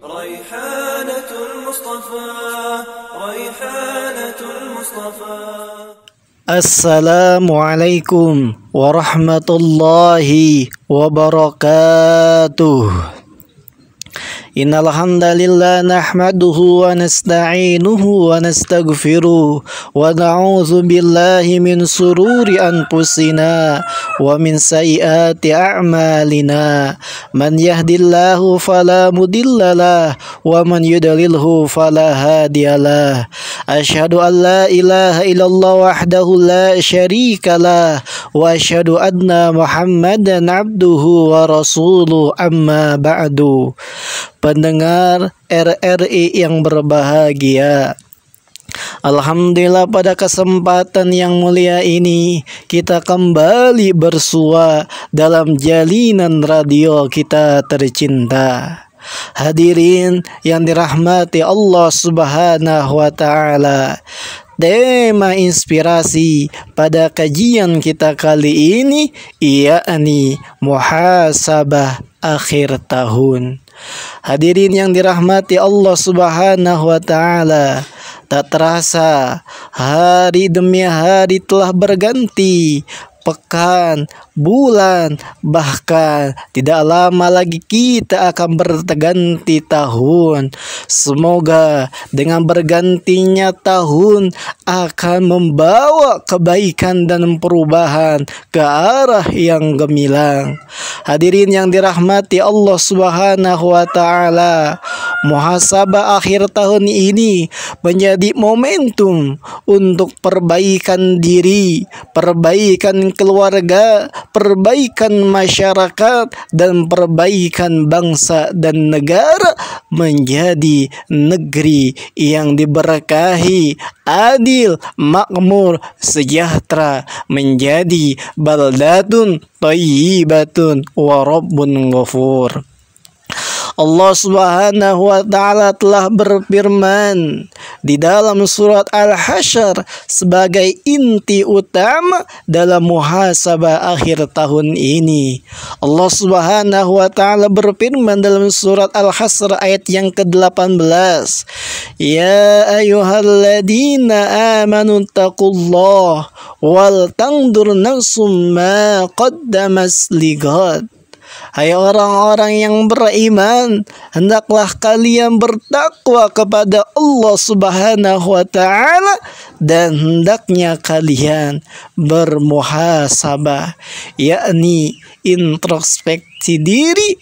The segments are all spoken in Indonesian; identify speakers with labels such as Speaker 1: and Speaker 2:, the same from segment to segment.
Speaker 1: ريحانة المصطفى ريحانة المصطفى.
Speaker 2: Assalamualaikum warahmatullahi wabarakatuh. Innal hamdalillah nahmaduhu wa nasta'inuhu wa nastaghfiruh wa na'udzu billahi min sururi anfusina wa min sayyiati a'malina. Man yahdihillahu fala mudhillalah wa man yudlilhu fala hadiyalah. Asyhadu an la ilaha illallah wahdahu la syarikalah wa asyhadu anna Muhammadan abduhu wa rasuluh, amma ba'du. Pendengar RRI yang berbahagia, alhamdulillah pada kesempatan yang mulia ini kita kembali bersua dalam jalinan radio kita tercinta. Hadirin yang dirahmati Allah Subhanahu wa taala, tema inspirasi pada kajian kita kali ini yakni muhasabah akhir tahun. Hadirin yang dirahmati Allah Subhanahu wa taala, tak terasa hari demi hari telah berganti, pekan, bulan, bahkan tidak lama lagi kita akan berganti tahun. Semoga dengan bergantinya tahun akan membawa kebaikan dan perubahan ke arah yang gemilang. Hadirin yang dirahmati Allah Subhanahu wa taala, muhasabah akhir tahun ini menjadi momentum untuk perbaikan diri, perbaikan keluarga, perbaikan masyarakat, dan perbaikan bangsa dan negara menjadi negeri yang diberkahi, adil, makmur, sejahtera, menjadi baldatun thayyibatun wa rabbun ghafur. Allah Subhanahu wa taala telah berfirman di dalam surat Al-Hasyr sebagai inti utama dalam muhasabah akhir tahun ini. Allah Subhanahu wa taala berfirman dalam surat Al-Hasyr ayat yang ke-18, ya ayyuhalladzina amanu taqullaha wal tandur nafsum ma qaddamat lighad. Hai orang-orang yang beriman, hendaklah kalian bertakwa kepada Allah Subhanahu wa taala dan hendaknya kalian bermuhasabah, yakni introspeksi diri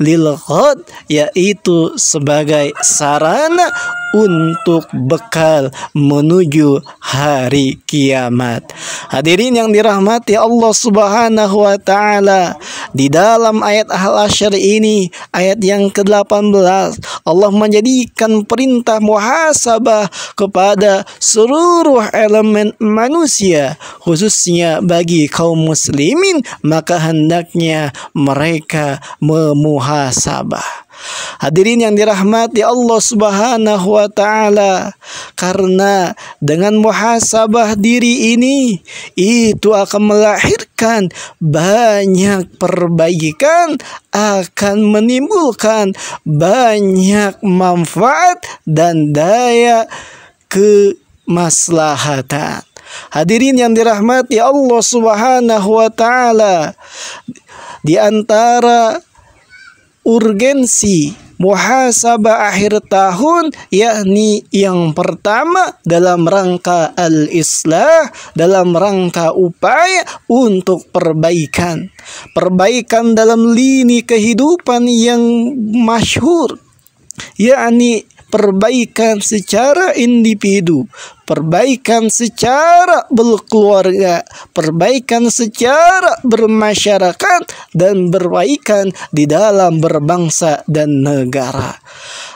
Speaker 2: lil ghad, yaitu sebagai sarana untuk bekal menuju hari kiamat. Hadirin yang dirahmati Allah Subhanahu wa taala, di dalam ayat Al-Hasyr ini, ayat yang ke-18, Allah menjadikan perintah muhasabah kepada seluruh elemen manusia, khususnya bagi kaum muslimin, maka hendaknya mereka memuhasabah. Hadirin yang dirahmati Allah Subhanahu wa taala, karena dengan muhasabah diri ini itu akan melahirkan banyak perbaikan, akan menimbulkan banyak manfaat dan daya kemaslahatan. Hadirin yang dirahmati Allah Subhanahu wa taala, di antara urgensi muhasabah akhir tahun, yakni yang pertama dalam rangka al-islah, dalam rangka upaya untuk perbaikan dalam lini kehidupan yang masyhur, yakni perbaikan secara individu, perbaikan secara berkeluarga, perbaikan secara bermasyarakat, dan perbaikan di dalam berbangsa dan negara.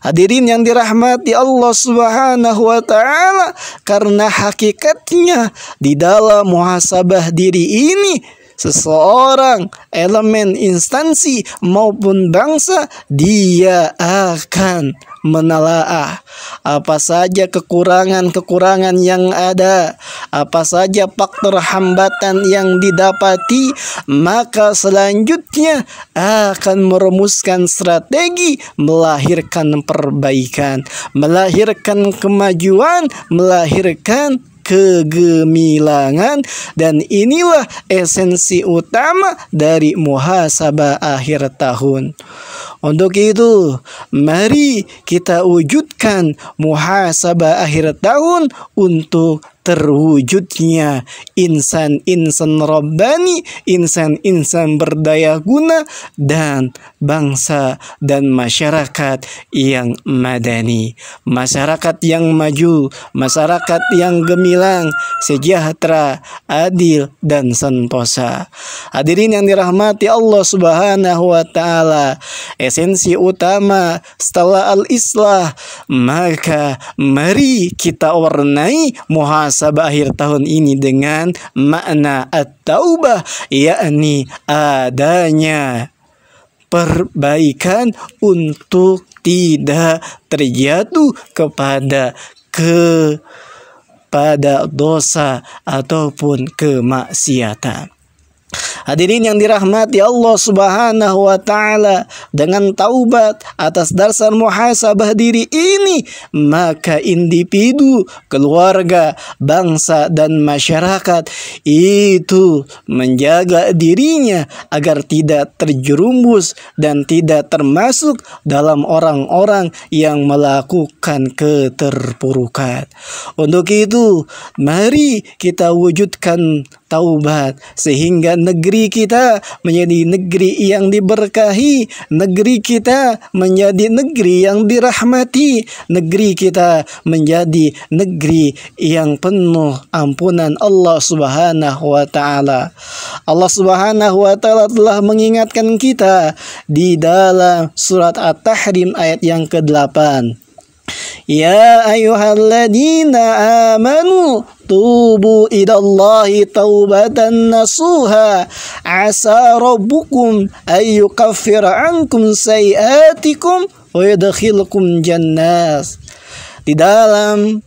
Speaker 2: Hadirin yang dirahmati Allah Subhanahu wa taala, karena hakikatnya di dalam muhasabah diri ini, seseorang, elemen, instansi maupun bangsa, dia akan menelaah apa saja kekurangan-kekurangan yang ada, apa saja faktor hambatan yang didapati, maka selanjutnya akan merumuskan strategi melahirkan perbaikan, melahirkan kemajuan, melahirkan kegemilangan. Dan inilah esensi utama dari muhasabah akhir tahun. Untuk itu, mari kita wujudkan muhasabah akhir tahun untuk terwujudnya insan-insan Rabbani, insan-insan berdaya guna, dan bangsa dan masyarakat yang madani, masyarakat yang maju, masyarakat yang gemilang, sejahtera, adil, dan sentosa. Hadirin yang dirahmati Allah Subhanahu wa Ta'ala, esensi utama setelah al-islah, maka mari kita warnai muhasabah akhir tahun ini dengan makna at-taubah, yakni adanya perbaikan untuk tidak terjatuh kepada dosa ataupun kemaksiatan. Hadirin yang dirahmati Allah Subhanahu wa Ta'ala, dengan taubat atas dasar muhasabah diri ini, maka individu, keluarga, bangsa, dan masyarakat itu menjaga dirinya agar tidak terjerumus dan tidak termasuk dalam orang-orang yang melakukan keterpurukan. Untuk itu, mari kita wujudkan taubat sehingga negeri kita menjadi negeri yang diberkahi, negeri kita menjadi negeri yang dirahmati, negeri kita menjadi negeri yang penuh ampunan Allah Subhanahu wa Ta'ala. Allah Subhanahu wa Ta'ala telah mengingatkan kita di dalam surat At-Tahrim ayat yang ke-8. Ya ayyuhalladzina amanu tubu ilallahi taubatan nasuha asa rabbukum ayyukaffira ankum sayiatikum wa yadkhilukum jannas. Di dalam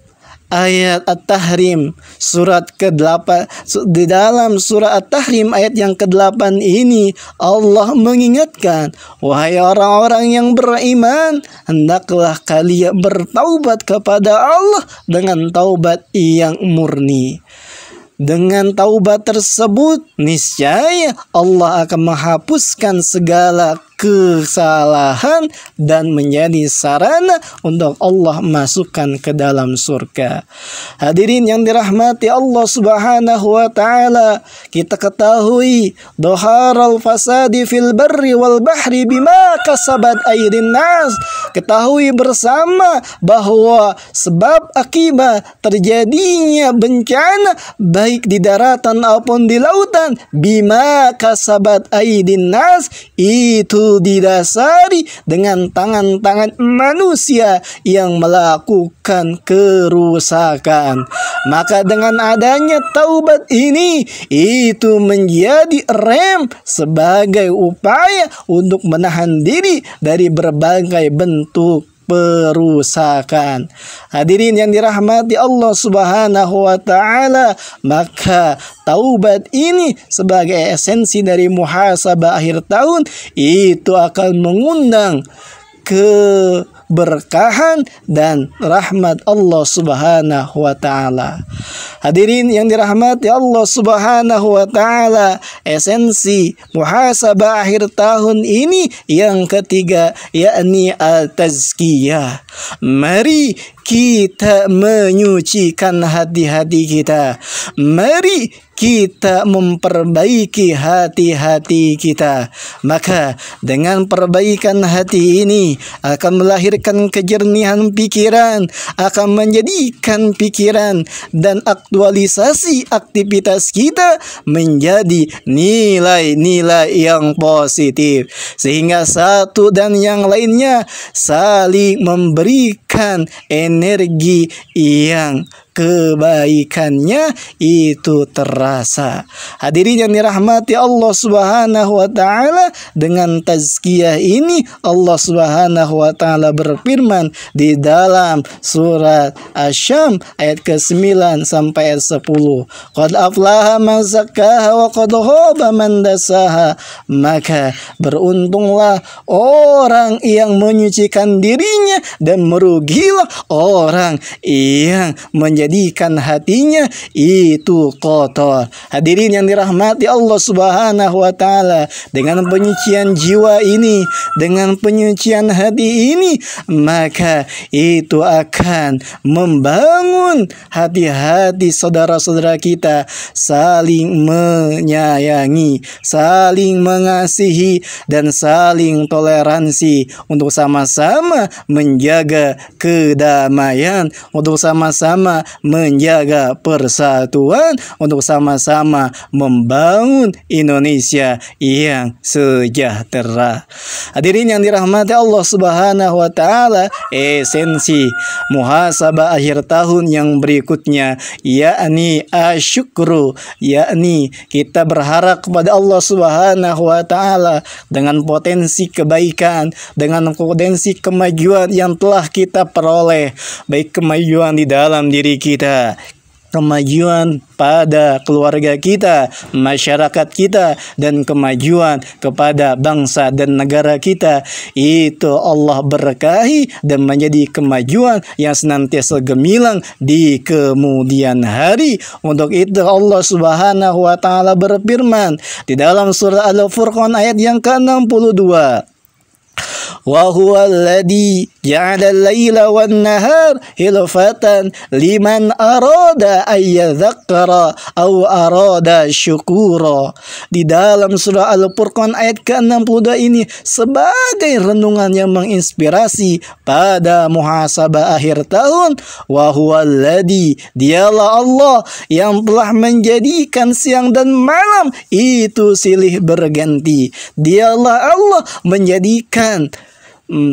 Speaker 2: ayat At-Tahrim surat ke-8, di dalam surah At-Tahrim ayat yang ke-8 ini Allah mengingatkan, wahai orang-orang yang beriman, hendaklah kalian bertaubat kepada Allah dengan taubat yang murni. Dengan taubat tersebut, niscaya Allah akan menghapuskan segala kesalahan dan menjadi sarana untuk Allah masukkan ke dalam surga. Hadirin yang dirahmati Allah Subhanahu wa Ta'ala, kita ketahui dhaharal fasadi fil barri wal bahri bima kasabat aydin nas. Ketahui bersama bahwa sebab akibat terjadinya bencana baik di daratan maupun di lautan, bima kasabat aydin nas, itu didasari dengan tangan-tangan manusia yang melakukan kerusakan. Maka dengan adanya taubat ini, itu menjadi rem sebagai upaya untuk menahan diri dari berbagai bentuk perusakan. Hadirin yang dirahmati Allah Subhanahu wa Ta'ala, maka taubat ini sebagai esensi dari muhasabah akhir tahun itu akan mengundang keberkahan dan rahmat Allah Subhanahu wa Ta'ala. Hadirin yang dirahmati Allah Subhanahu wa Ta'ala, esensi muhasabah akhir tahun ini yang ketiga, yakni al-tazkiyah. Mari kita menyucikan hati-hati kita. Mari kita memperbaiki hati-hati kita. Maka dengan perbaikan hati ini akan melahirkan kejernihan pikiran, akan menjadikan pikiran dan aktualisasi aktivitas kita menjadi nilai-nilai yang positif, sehingga satu dan yang lainnya saling memberikan energi yang kebaikannya itu terasa. Hadirin yang dirahmati Allah Subhanahu wa taala, dengan tazkiyah ini Allah Subhanahu wa taala berfirman di dalam surat Asy-Syams ayat ke-9 sampai ayat 10. Qad aflaha man zakkaha wa qad khaba man dasaha. Maka beruntunglah orang yang menyucikan dirinya dan merugilah orang yang menjadikan hatinya itu kotor. Hadirin yang dirahmati Allah Subhanahu wa taala, dengan penyucian jiwa ini, dengan penyucian hati ini, maka itu akan membangun hati-hati saudara-saudara kita saling menyayangi, saling mengasihi, dan saling toleransi untuk sama-sama menjaga kedamaian, untuk sama-sama menjaga persatuan, untuk sama-sama membangun Indonesia yang sejahtera. Hadirin yang dirahmati Allah Subhanahu wa taala, esensi muhasabah akhir tahun yang berikutnya yakni asyukru, yakni kita berharap kepada Allah Subhanahu wa taala dengan potensi kebaikan, dengan potensi kemajuan yang telah kita peroleh, baik kemajuan di dalam diri kita, kemajuan pada keluarga kita, masyarakat kita, dan kemajuan kepada bangsa dan negara kita. Itu Allah berkahi dan menjadi kemajuan yang senantiasa gemilang di kemudian hari. Untuk itu Allah Subhanahu wa taala berfirman di dalam surah Al-Furqan ayat yang ke-62. Wa huwa alladhi ja'ala al-laila wan-nahar hilfatan liman arada ayyadzakkara aw arada syukura. Di dalam surah Al-Furqan ayat ke-62 ini sebagai renungan yang menginspirasi pada muhasabah akhir tahun. Wa huwa alladhi, dialah Allah yang telah menjadikan siang dan malam itu silih berganti. Dialah Allah menjadikan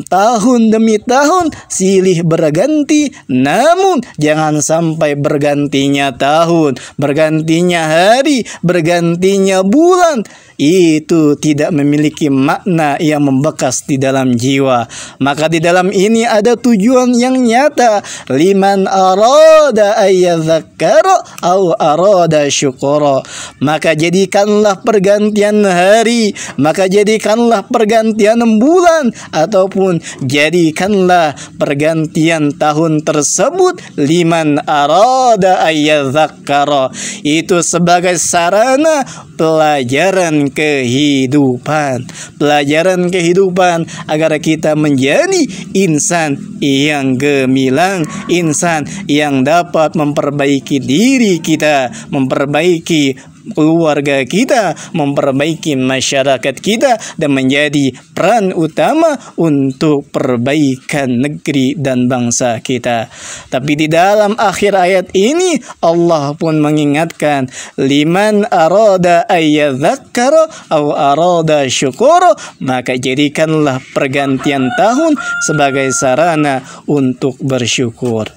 Speaker 2: tahun demi tahun silih berganti, namun jangan sampai bergantinya tahun, bergantinya hari, bergantinya bulan itu tidak memiliki makna yang membekas di dalam jiwa. Maka di dalam ini ada tujuan yang nyata, liman arada ayyadzakkara aw arada syukura. Maka jadikanlah pergantian hari, maka jadikanlah pergantian bulan, ataupun jadikanlah pergantian tahun tersebut liman arada ayyadzakkara, itu sebagai sarana pelajaran kehidupan, pelajaran kehidupan agar kita menjadi insan yang gemilang, insan yang dapat memperbaiki diri kita, memperbaiki keluarga kita, memperbaiki masyarakat kita, dan menjadi peran utama untuk perbaikan negeri dan bangsa kita. Tapi di dalam akhir ayat ini Allah pun mengingatkan, liman arada ayyadzakkara aw arada syukura, maka jadikanlah pergantian tahun sebagai sarana untuk bersyukur.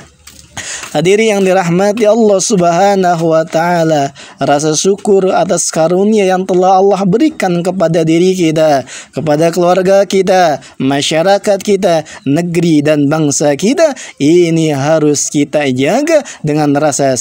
Speaker 2: Hadirin yang dirahmati Allah Subhanahu wa taala, rasa syukur atas karunia yang telah Allah berikan kepada diri kita, kepada keluarga kita, masyarakat kita, negeri dan bangsa kita, ini harus kita jaga dengan rasa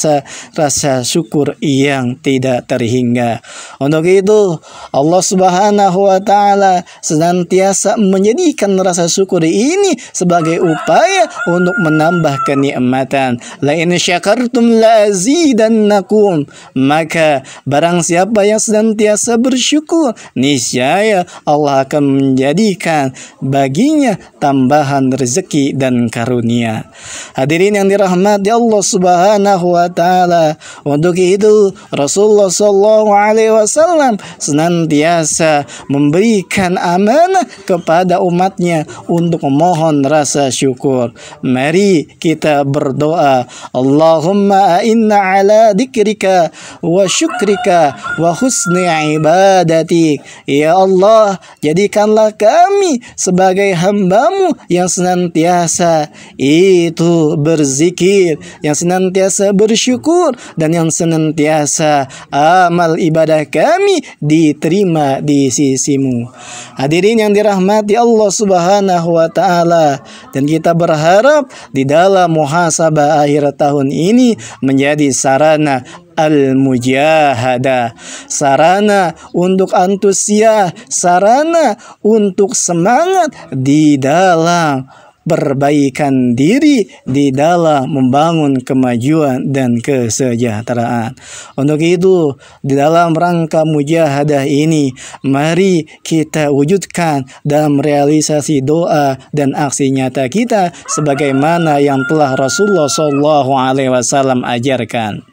Speaker 2: syukur yang tidak terhingga. Untuk itu Allah Subhanahu wa taala senantiasa menjadikan rasa syukur ini sebagai upaya untuk menambah kenikmatan. La in syakartum la azidannakum, maka barang siapa yang senantiasa bersyukur, niscaya Allah akan menjadikan baginya tambahan rezeki dan karunia. Hadirin yang dirahmati Allah Subhanahu wa taala, untuk itu Rasulullah sallallahu alaihi wasallam senantiasa memberikan amanah kepada umatnya untuk memohon rasa syukur. Mari kita berdoa berdoa, Allahumma a'inna ala dzikrika wa syukrika wa husni ibadatik. Ya Allah, jadikanlah kami sebagai hamba-Mu yang senantiasa itu berzikir, yang senantiasa bersyukur, dan yang senantiasa amal ibadah kami diterima di sisi-Mu. Hadirin yang dirahmati Allah Subhanahu wa taala, dan kita berharap di dalam muhasabah akhir tahun ini menjadi sarana al-mujahadah, sarana untuk antusias, sarana untuk semangat di dalam perbaikan diri, di dalam membangun kemajuan dan kesejahteraan. Untuk itu, di dalam rangka mujahadah ini, mari kita wujudkan dalam realisasi doa dan aksi nyata kita sebagaimana yang telah Rasulullah SAW ajarkan.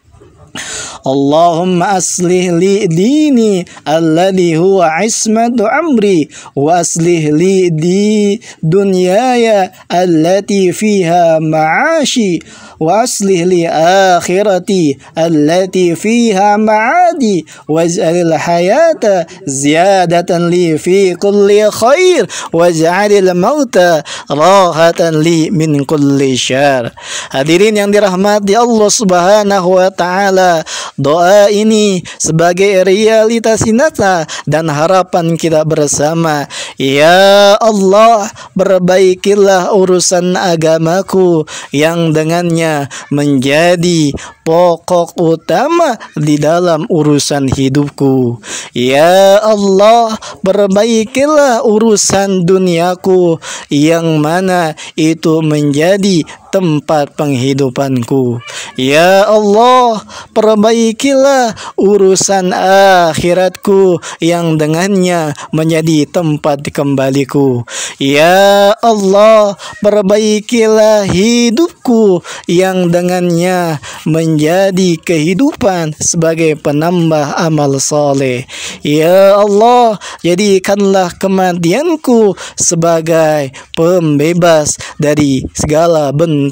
Speaker 2: Allahumma aslih li dini alladhi huwa ismatu amri wa aslih li di dunyaya allati fiha ma'ashi wa aslih li akhirati allati fiha ma'adi waj'alil hayata ziyadatan li fi kulli khair waj'alil mauta rahatan li min kulli syar. Hadirin yang dirahmati Allah Subhanahu wa taala, doa ini sebagai realitas nyata dan harapan kita bersama. Ya Allah, perbaikilah urusan agamaku yang dengannya menjadi pokok utama di dalam urusan hidupku. Ya Allah, perbaikilah urusan duniaku yang mana itu menjadi tempat penghidupanku. Ya Allah, perbaikilah urusan akhiratku yang dengannya menjadi tempat kembaliku. Ya Allah, perbaikilah hidupku yang dengannya menjadi kehidupan sebagai penambah amal soleh. Ya Allah, jadikanlah kematianku sebagai pembebas dari segala bentuk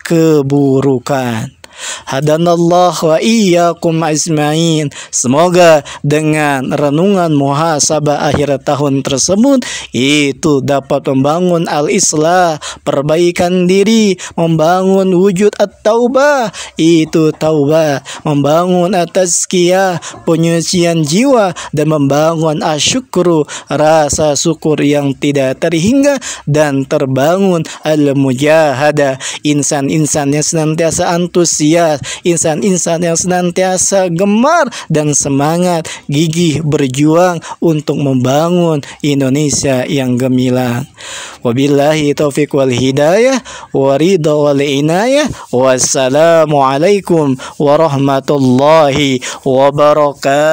Speaker 2: keburukan. Hadanallah wa iyyakum ajmain. Semoga dengan renungan muhasabah akhir tahun tersebut itu dapat membangun al-islah, perbaikan diri, membangun wujud at-taubah, itu taubah, membangun at-tazkiyah, penyucian jiwa, dan membangun asyukru, rasa syukur yang tidak terhingga, dan terbangun al-mujahadah, insan-insan yang senantiasa antusias, insan-insan yang senantiasa gemar dan semangat gigih berjuang untuk membangun Indonesia yang gemilang. Wabillahi taufiq wal hidayah wa ridha wal inayah. Wassalamualaikum warahmatullahi wabarakatuh.